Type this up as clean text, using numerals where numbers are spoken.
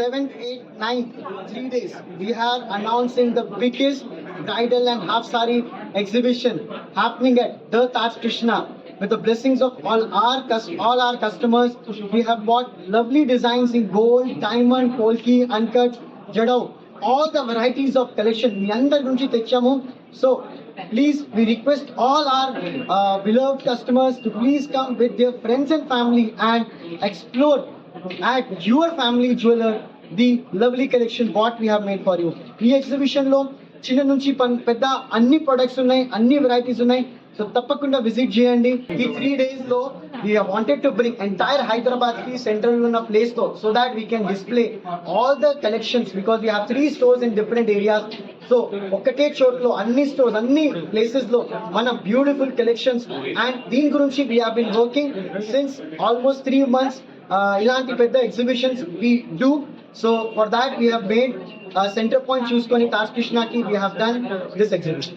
7th, 8th, 9th, 3 days, we are announcing the biggest bridal and half sari exhibition happening at the Taj Krishna. With the blessings of all our customers, we have bought lovely designs in gold, diamond, polki, uncut, jadau, all the varieties of collection. మీ అందరి నుంచి తెచ్చాము. So please, we request all our beloved customers to please come with their friends and family and explore at your family jeweler the lovely collection what we have made for you. ఈ exhibition లో చిన్న నుంచి పెద్ద అన్ని products ఉన్నాయి, అన్ని varieties ఉన్నాయి. So తప్పకుండా విజిట్ చేయండి. ఈ 3 days లో we have wanted to bring entire Hyderabad కి సెంట్రల్ ఉన్న ప్లేస్ లో so that we can display all the collections because we have 3 stores in different areas. So ఒకటే చోట్లో అన్ని స్టోర్స్ అన్ని ప్లేసెస్ లో మన బ్యూటిఫుల్ కలెక్షన్స్ అండ్ దీని గురించి we have been working since almost 3 months. ఇలాంటి పెద్ద exhibitions we do. So for that we have made center point చూసుకొని తాజ్ కృష్ణకి we have done this exhibition.